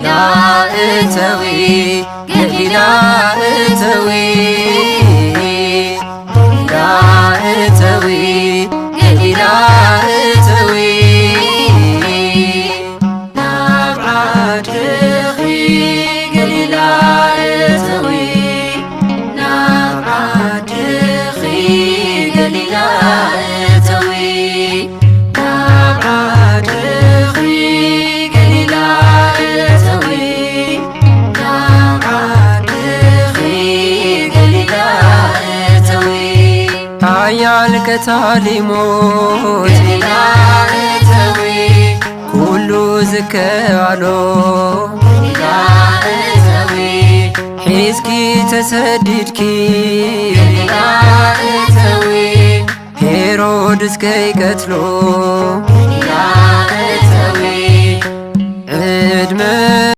ላእተዊ ገሊላ እተዊ ላእተዊ ገሊላ እተዊ ናብ ዓድኺ ገሊላ እተዊ ናብ ዓድኺ ገሊላ እተዊ ናብ ዓድኺ ገሊላ እተዊ ናብ ዓድኺ ገሊላ እተዊ ሓያል ቀታሊ ሞት ገሊላ እተዊ ኩሉ ዝከኣሎ ገሊላ እተዊ ሒዝኪ ተሰዲድኪ ገሊላ እተዊ ሄሮድስ ከይቀትሎ